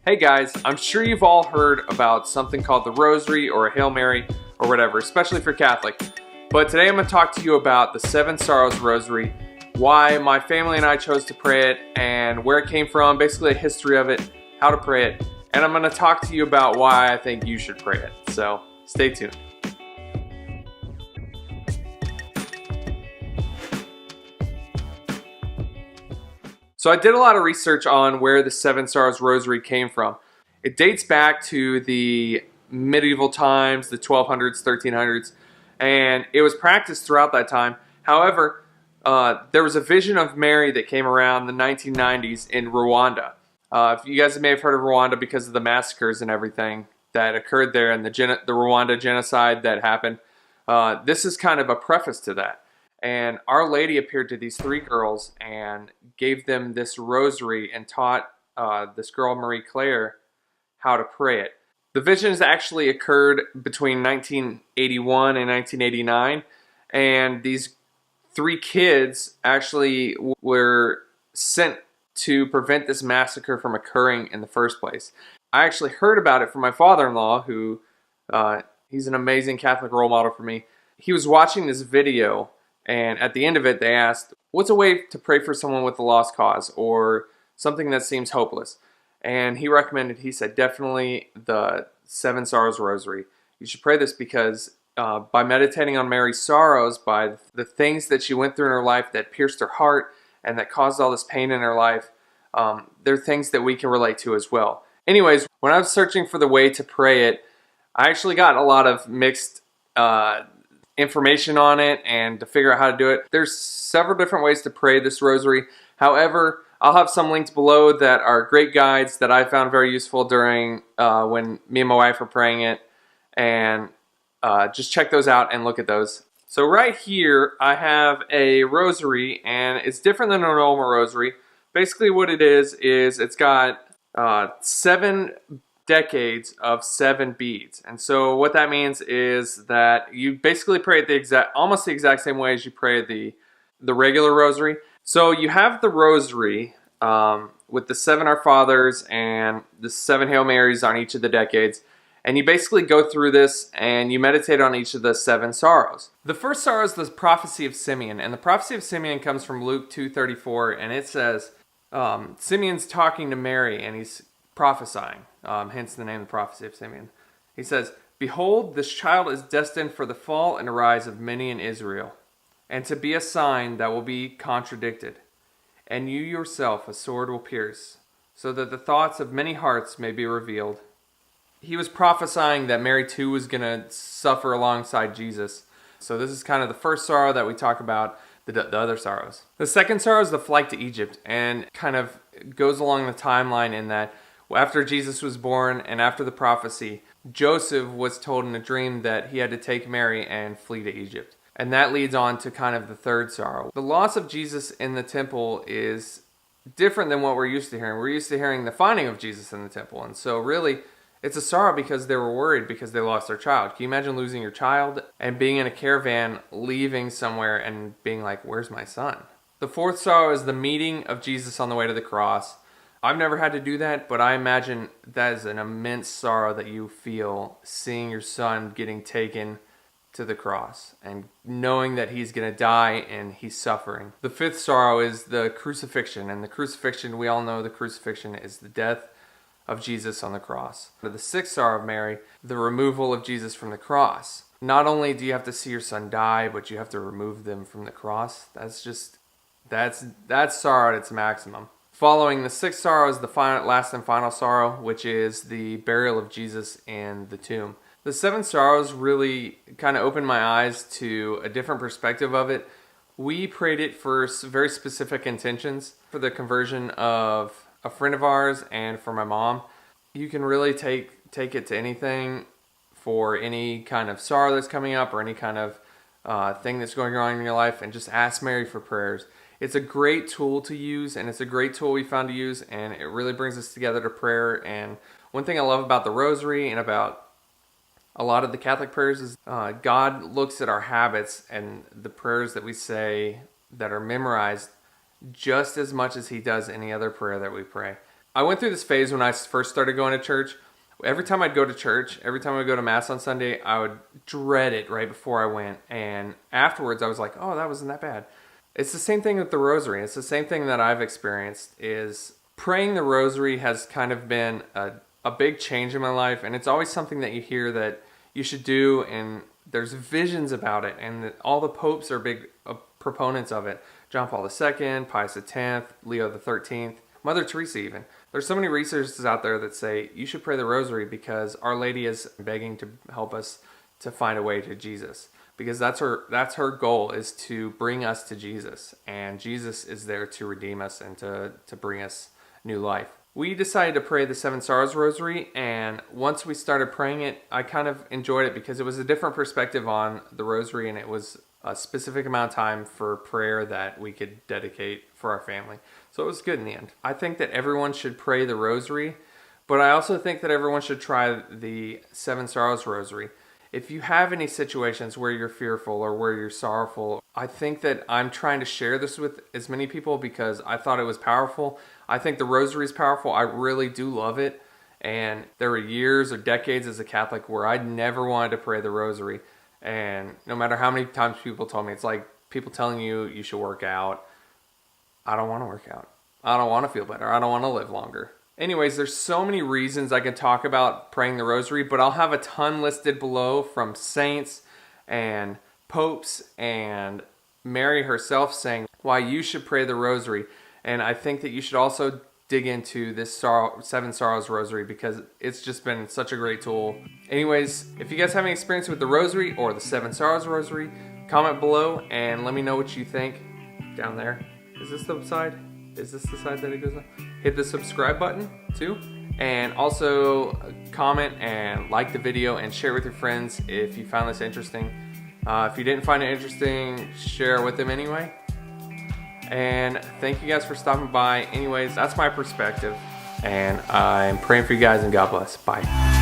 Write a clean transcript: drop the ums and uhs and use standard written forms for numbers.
Hey guys, I'm sure you've all heard about something called the Rosary or a Hail Mary or whatever, especially if you're Catholic. But today I'm going to talk to you about the Seven Sorrows Rosary, why my family and I chose to pray it, and where it came from, basically a history of it, how to pray it, and I'm going to talk to you about why I think you should pray it. So stay tuned. So I did a lot of research on where the Seven Sorrows Rosary came from. It dates back to the medieval times, the 1200s, 1300s, and it was practiced throughout that time. However, there was a vision of Mary that came around the 1990s in Rwanda. If you guys may have heard of Rwanda because of the massacres and everything that occurred there and the Rwanda genocide that happened. This is kind of a preface to that. And Our Lady appeared to these three girls and gave them this rosary and taught this girl, Marie Claire, how to pray it. The visions actually occurred between 1981 and 1989, and these three kids actually were sent to prevent this massacre from occurring in the first place. I actually heard about it from my father-in-law, who he's an amazing Catholic role model for me. He was watching this video, and at the end of it, they asked, what's a way to pray for someone with a lost cause or something that seems hopeless? And he said, definitely the Seven Sorrows Rosary. You should pray this because by meditating on Mary's sorrows, by the things that she went through in her life that pierced her heart and that caused all this pain in her life, they're things that we can relate to as well. Anyways, when I was searching for the way to pray it, I actually got a lot of mixed information on it and to figure out how to do it. There's several different ways to pray this rosary. However, I'll have some links below that are great guides that I found very useful during when me and my wife were praying it, and just check those out and look at those. So right here I have a rosary, and it's different than a normal rosary. Basically what it is it's got 7 decades of 7 beads. And so what that means is that you basically pray it almost the exact same way as you pray the regular rosary. So you have the rosary with the 7 Our Fathers and the 7 Hail Marys on each of the decades. And you basically go through this and you meditate on each of the 7 sorrows. The first sorrow is the prophecy of Simeon. And the prophecy of Simeon comes from Luke 2:34. And it says, Simeon's talking to Mary and he's prophesying, hence the name of the prophecy of Simeon. He says, behold, this child is destined for the fall and rise of many in Israel, and to be a sign that will be contradicted. And you yourself a sword will pierce, so that the thoughts of many hearts may be revealed. He was prophesying that Mary too was going to suffer alongside Jesus. So this is kind of the first sorrow that we talk about, the other sorrows. The second sorrow is the flight to Egypt, and kind of goes along the timeline in that after Jesus was born and after the prophecy, Joseph was told in a dream that he had to take Mary and flee to Egypt. And that leads on to kind of the third sorrow. The loss of Jesus in the temple is different than what we're used to hearing. We're used to hearing the finding of Jesus in the temple. And so really, it's a sorrow because they were worried because they lost their child. Can you imagine losing your child and being in a caravan, leaving somewhere and being like, where's my son? The fourth sorrow is the meeting of Jesus on the way to the cross. I've never had to do that, but I imagine that is an immense sorrow that you feel seeing your son getting taken to the cross and knowing that he's going to die and he's suffering. The fifth sorrow is the crucifixion, and the crucifixion, we all know the crucifixion is the death of Jesus on the cross. The sixth sorrow of Mary, the removal of Jesus from the cross. Not only do you have to see your son die, but you have to remove them from the cross. That's sorrow at its maximum. Following the sixth sorrow is the last and final sorrow, which is the burial of Jesus in the tomb. The 7 sorrows really kind of opened my eyes to a different perspective of it. We prayed it for very specific intentions, for the conversion of a friend of ours and for my mom. You can really take it to anything for any kind of sorrow that's coming up or any kind of thing that's going on in your life, and just ask Mary for prayers. It's a great tool to use, and it's a great tool we found to use, and it really brings us together to prayer. And one thing I love about the rosary and about a lot of the Catholic prayers is God looks at our habits and the prayers that we say that are memorized just as much as he does any other prayer that we pray. I went through this phase when I first started going to church. Every time I'd go to church, every time I would go to Mass on Sunday, I would dread it right before I went. And afterwards, I was like, oh, that wasn't that bad. It's the same thing with the rosary. It's the same thing that I've experienced, is praying the rosary has kind of been a big change in my life. And it's always something that you hear that you should do, and there's visions about it. And all the popes are big proponents of it. John Paul II, Pius X, Leo XIII, Mother Teresa even. There's so many researchers out there that say you should pray the rosary because Our Lady is begging to help us to find a way to Jesus. Because that's her goal, is to bring us to Jesus. And Jesus is there to redeem us and to bring us new life. We decided to pray the Seven Sorrows Rosary, and once we started praying it, I kind of enjoyed it because it was a different perspective on the rosary, and it was a specific amount of time for prayer that we could dedicate for our family. So it was good in the end. I think that everyone should pray the rosary, but I also think that everyone should try the Seven Sorrows Rosary. If you have any situations where you're fearful or where you're sorrowful, I think that I'm trying to share this with as many people because I thought it was powerful. I think the rosary is powerful. I really do love it. And there were years or decades as a Catholic where I never wanted to pray the rosary. And no matter how many times people told me, it's like people telling you should work out. I don't want to work out. I don't want to feel better. I don't want to live longer. Anyways, there's so many reasons I can talk about praying the rosary, but I'll have a ton listed below from saints and popes and Mary herself saying why you should pray the rosary. And I think that you should also dig into this Seven Sorrows Rosary because it's just been such a great tool. Anyways, if you guys have any experience with the rosary or the Seven Sorrows Rosary, comment below and let me know what you think down there. Is this the side? Is this the side that it goes on? Hit the subscribe button too. And also comment and like the video and share it with your friends if you found this interesting. If you didn't find it interesting, share it with them anyway. And thank you guys for stopping by. Anyways, that's my perspective. And I'm praying for you guys, and God bless. Bye.